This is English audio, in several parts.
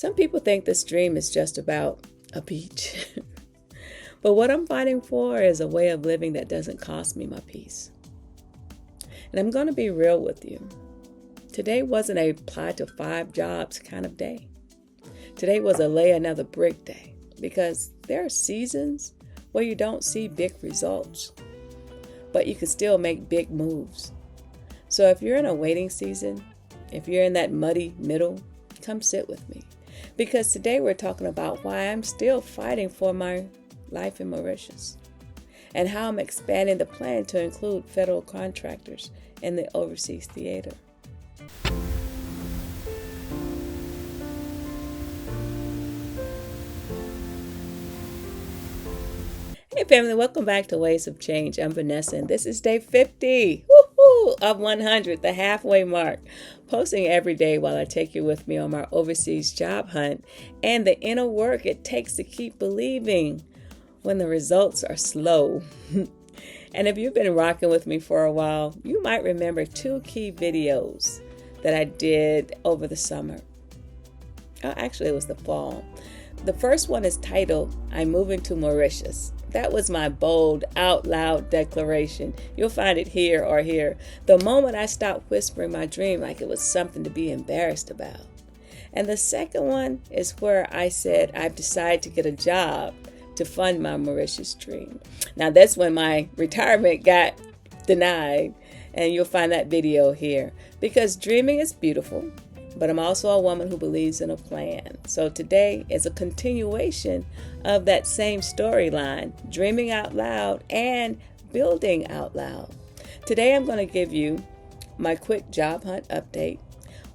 Some people think this dream is just about a beach. But what I'm fighting for is a way of living that doesn't cost me my peace. And I'm going to be real with you. Today wasn't a apply to 5 jobs kind of day. Today was a lay another brick day, because there are seasons where you don't see big results, but you can still make big moves. So if you're in a waiting season, if you're in that muddy middle, come sit with me. Because today we're talking about why I'm still fighting for my life in Mauritius, and how I'm expanding the plan to include federal contractors in the overseas theater. Hey family, welcome back to Ways of Change. I'm Vanessa, and this is day 50 of 100, the halfway mark. Posting every day while I take you with me on my overseas job hunt and the inner work it takes to keep believing when the results are slow. And if you've been rocking with me for a while, you might remember 2 key videos that I did over the summer. Oh, actually, it was the fall. The first one is titled, I'm Moving to Mauritius. That was my bold, out loud declaration. You'll find it here or here. The moment I stopped whispering my dream like it was something to be embarrassed about. And the second one is where I said I've decided to get a job to fund my Mauritius dream. Now that's when my retirement got denied, and you'll find that video here. Because dreaming is beautiful, but I'm also a woman who believes in a plan. So today is a continuation of that same storyline, dreaming out loud and building out loud. Today I'm going to give you my quick job hunt update,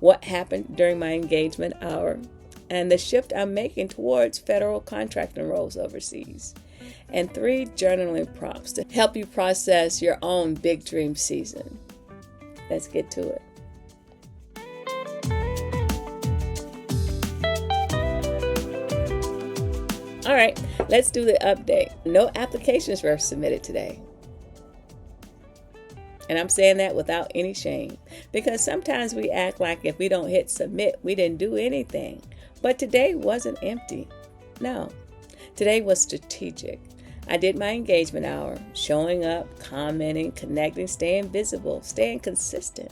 what happened during my engagement hour, and the shift I'm making towards federal contracting roles overseas, and 3 journaling prompts to help you process your own big dream season. Let's get to it. All right, let's do the update. No applications were submitted today. And I'm saying that without any shame, because sometimes we act like if we don't hit submit, we didn't do anything. But today wasn't empty. No, today was strategic. I did my engagement hour, showing up, commenting, connecting, staying visible, staying consistent.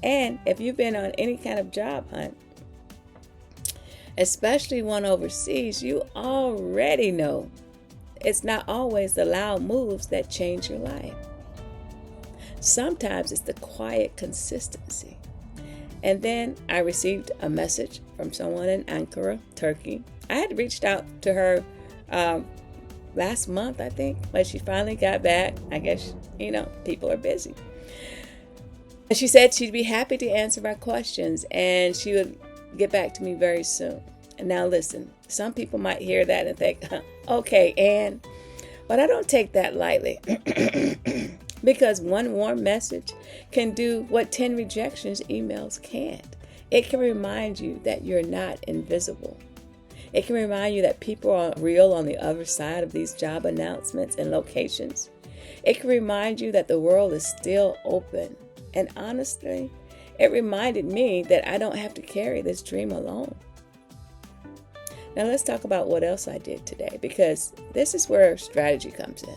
And if you've been on any kind of job hunt, especially one overseas, you already know it's not always the loud moves that change your life. Sometimes it's the quiet consistency. And then I received a message from someone in Ankara, Turkey. I had reached out to her last month, I think, but she finally got back. I guess, people are busy. And she said she'd be happy to answer my questions and she would get back to me very soon. And now listen, some people might hear that and think, okay, Ann, but I don't take that lightly. Because one warm message can do what 10 rejections emails can't. It can remind you that you're not invisible. It can remind you that people are real on the other side of these job announcements and locations. It can remind you that the world is still open. And honestly, it reminded me that I don't have to carry this dream alone. Now let's talk about what else I did today, because this is where strategy comes in.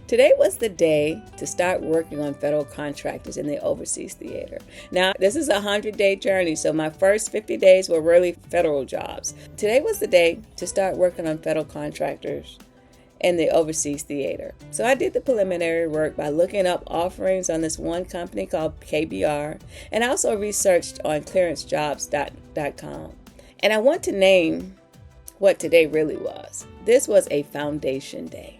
Today was the day to start working on federal contractors in the overseas theater. Now, this is a 100-day journey, so my first 50 days were really federal jobs. Today was the day to start working on federal contractors in the overseas theater. So I did the preliminary work by looking up offerings on this one company called KBR, and I also researched on clearancejobs.com. And I want to name what today really was. This was a foundation day.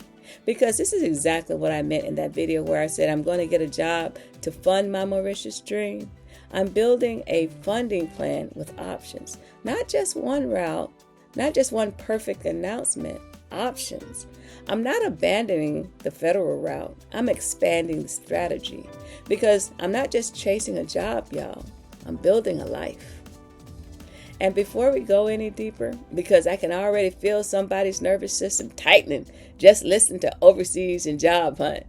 Because this is exactly what I meant in that video where I said I'm going to get a job to fund my Mauritius dream. I'm building a funding plan with options. Not just one route, not just one perfect announcement, options. I'm not abandoning the federal route. I'm expanding the strategy. Because I'm not just chasing a job, y'all. I'm building a life. And before we go any deeper, because I can already feel somebody's nervous system tightening, just listen to overseas and job hunt,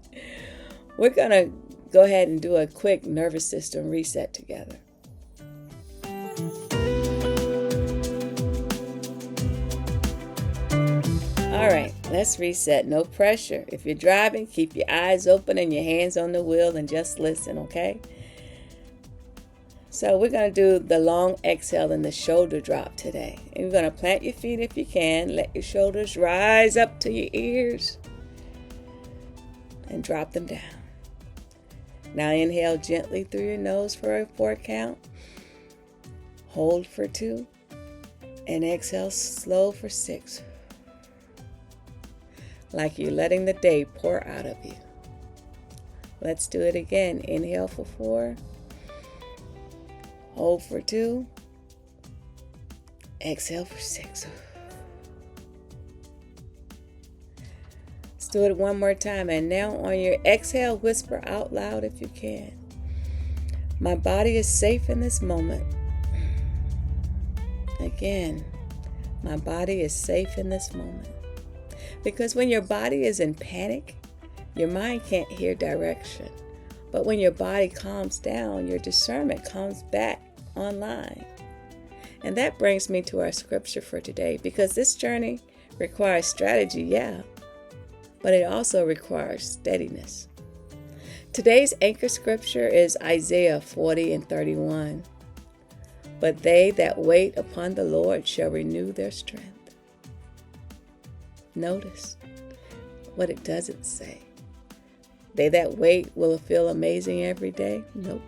we're going to go ahead and do a quick nervous system reset together. All right, let's reset. No pressure. If you're driving, keep your eyes open and your hands on the wheel and just listen, okay? So we're going to do the long exhale and the shoulder drop today. And you're going to plant your feet if you can. Let your shoulders rise up to your ears and drop them down. Now inhale gently through your nose for a 4 count. Hold for 2. And exhale slow for 6. Like you're letting the day pour out of you. Let's do it again. Inhale for 4. Hold for 2. Exhale for 6. Let's do it one more time. And now on your exhale, whisper out loud if you can. My body is safe in this moment. Again, my body is safe in this moment. Because when your body is in panic, your mind can't hear direction. But when your body calms down, your discernment comes back online. And that brings me to our scripture for today, because this journey requires strategy, yeah, but it also requires steadiness. Today's anchor scripture is Isaiah 40:31. But they that wait upon the Lord shall renew their strength. Notice what it doesn't say. They that wait will feel amazing every day? Nope.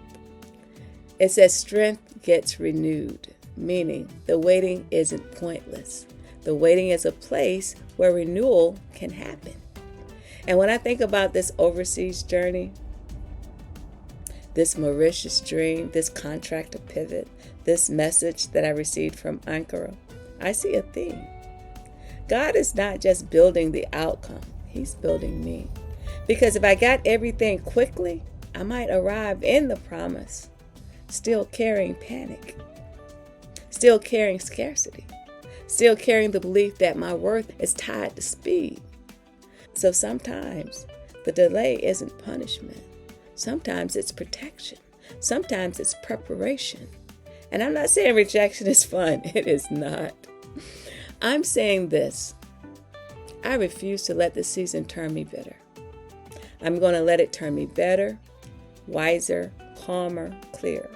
It says strength gets renewed, meaning the waiting isn't pointless. The waiting is a place where renewal can happen. And when I think about this overseas journey, this Mauritius dream, this contractor pivot, this message that I received from Ankara, I see a theme. God is not just building the outcome, He's building me. Because if I got everything quickly, I might arrive in the promise, still carrying panic, still carrying scarcity, still carrying the belief that my worth is tied to speed. So sometimes the delay isn't punishment. Sometimes it's protection. Sometimes it's preparation. And I'm not saying rejection is fun. It is not. I'm saying this. I refuse to let this season turn me bitter. I'm going to let it turn me better, wiser, calmer, clearer.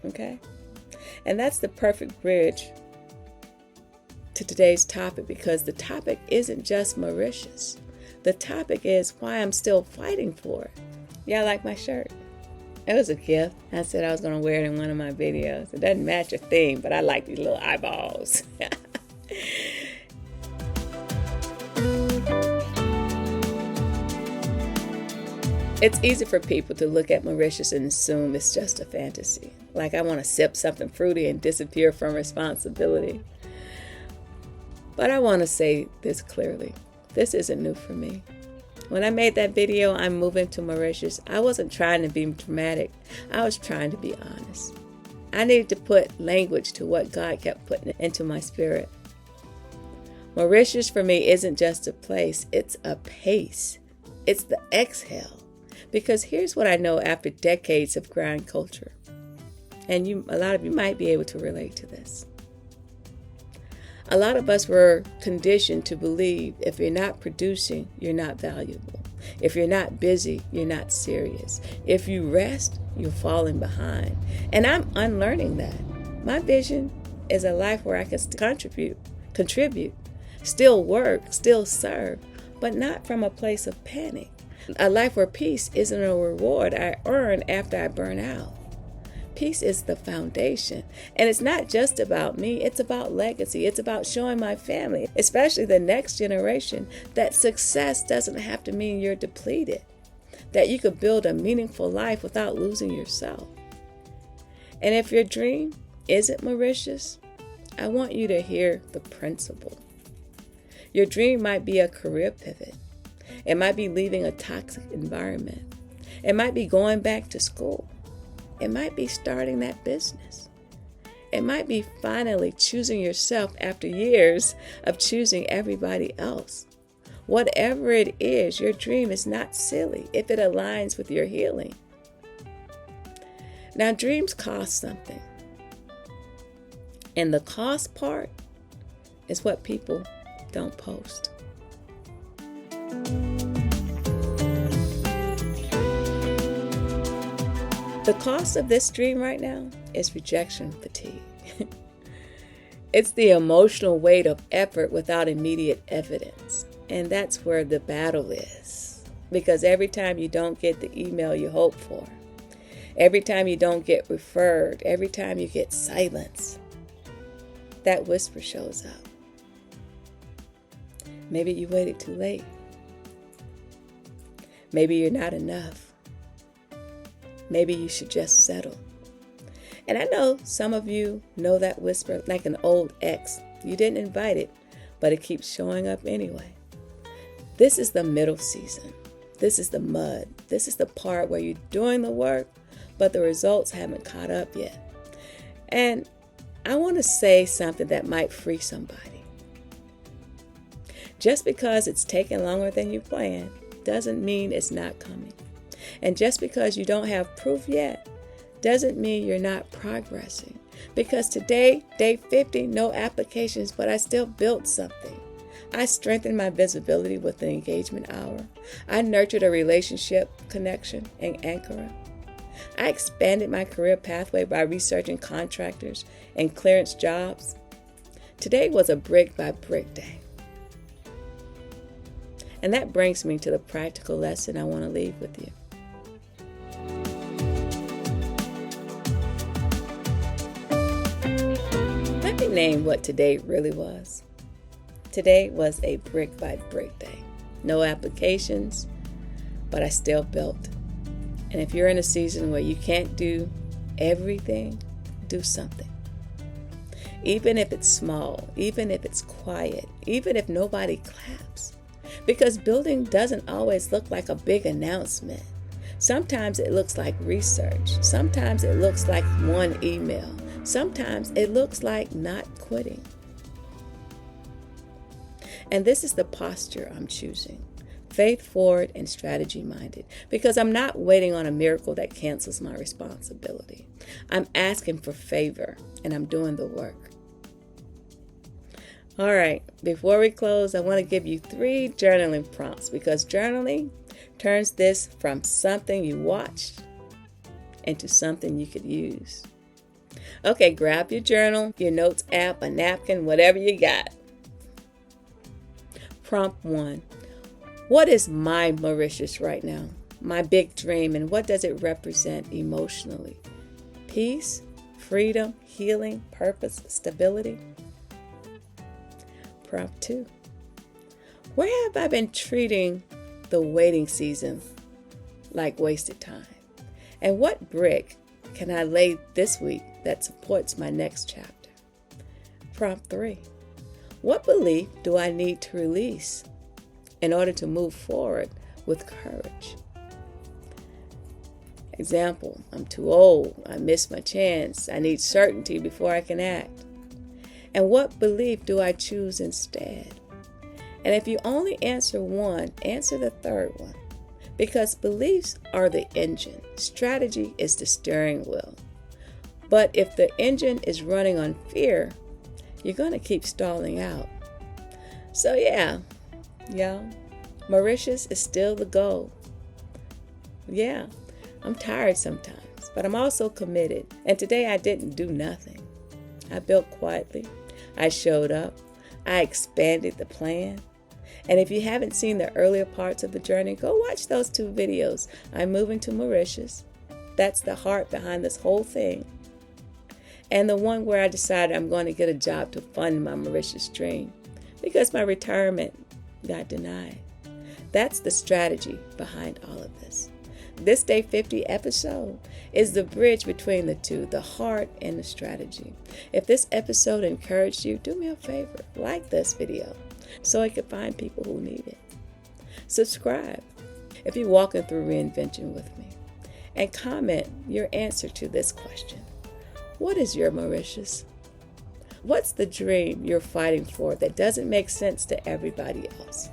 Okay? And that's the perfect bridge to today's topic, because the topic isn't just Mauritius. The topic is why I'm still fighting for it. Y'all like my shirt? It was a gift. I said I was going to wear it in one of my videos. It doesn't match a theme, but I like these little eyeballs. It's easy for people to look at Mauritius and assume it's just a fantasy. Like I want to sip something fruity and disappear from responsibility. But I want to say this clearly. This isn't new for me. When I made that video, I'm moving to Mauritius, I wasn't trying to be dramatic. I was trying to be honest. I needed to put language to what God kept putting into my spirit. Mauritius for me isn't just a place, it's a pace. It's the exhale. Because here's what I know after decades of grind culture. And a lot of you might be able to relate to this. A lot of us were conditioned to believe if you're not producing, you're not valuable. If you're not busy, you're not serious. If you rest, you're falling behind. And I'm unlearning that. My vision is a life where I can contribute, still work, still serve, but not from a place of panic. A life where peace isn't a reward I earn after I burn out. Peace is the foundation. And it's not just about me, it's about legacy. It's about showing my family, especially the next generation, that success doesn't have to mean you're depleted, that you could build a meaningful life without losing yourself. And if your dream isn't Mauritius, I want you to hear the principle. Your dream might be a career pivot. It might be leaving a toxic environment. It might be going back to school. It might be starting that business. It might be finally choosing yourself after years of choosing everybody else. Whatever it is, your dream is not silly if it aligns with your healing. Now, dreams cost something. And the cost part is what people don't post. The cost of this dream right now is rejection fatigue. It's the emotional weight of effort without immediate evidence. And that's where the battle is. Because every time you don't get the email you hope for, every time you don't get referred, every time you get silence, that whisper shows up. Maybe you waited too late. Maybe you're not enough. Maybe you should just settle. And I know some of you know that whisper like an old ex. You didn't invite it, but it keeps showing up anyway. This is the middle season. This is the mud. This is the part where you're doing the work, but the results haven't caught up yet. And I want to say something that might free somebody. Just because it's taking longer than you planned doesn't mean it's not coming. And just because you don't have proof yet doesn't mean you're not progressing. Because today, day 50, no applications, but I still built something. I strengthened my visibility with the engagement hour. I nurtured a relationship connection in Ankara. I expanded my career pathway by researching contractors and clearance jobs. Today was a brick by brick day. And that brings me to the practical lesson I want to leave with you. Let me name what today really was. Today was a brick by brick day. No applications, but I still built. And if you're in a season where you can't do everything, do something. Even if it's small, even if it's quiet, even if nobody claps. Because building doesn't always look like a big announcement. Sometimes it looks like research. Sometimes it looks like one email. Sometimes it looks like not quitting. And this is the posture I'm choosing. Faith forward and strategy minded. Because I'm not waiting on a miracle that cancels my responsibility. I'm asking for favor and I'm doing the work. All right, before we close, I want to give you 3 journaling prompts because journaling turns this from something you watched into something you could use. Okay, grab your journal, your notes app, a napkin, whatever you got. Prompt 1. What is my Mauritius right now? My big dream, and what does it represent emotionally? Peace, freedom, healing, purpose, stability? Prompt 2. Where have I been treating the waiting season like wasted time? And what brick can I lay this week that supports my next chapter? Prompt 3. What belief do I need to release in order to move forward with courage? Example, I'm too old. I missed my chance. I need certainty before I can act. And what belief do I choose instead? And if you only answer one, answer the third one. Because beliefs are the engine. Strategy is the steering wheel. But if the engine is running on fear, you're going to keep stalling out. So yeah, y'all, Mauritius is still the goal. Yeah, I'm tired sometimes, but I'm also committed. And today I didn't do nothing. I built quietly. I showed up. I expanded the plan. And if you haven't seen the earlier parts of the journey, go watch those 2 videos. I'm moving to Mauritius. That's the heart behind this whole thing. And the one where I decided I'm going to get a job to fund my Mauritius dream because my retirement got denied. That's the strategy behind all of this. This Day 50 episode is the bridge between the 2, the heart and the strategy. If this episode encouraged you, do me a favor, like this video so I can find people who need it. Subscribe if you're walking through reinvention with me. And comment your answer to this question. What is your Mauritius? What's the dream you're fighting for that doesn't make sense to everybody else?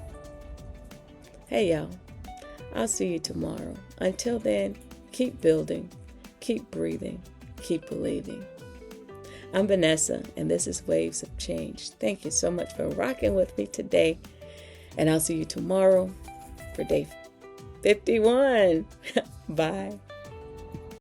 Hey, y'all. I'll see you tomorrow. Until then, keep building, keep breathing, keep believing. I'm Vanessa, and this is Waves of Change. Thank you so much for rocking with me today, and I'll see you tomorrow for day 51. Bye.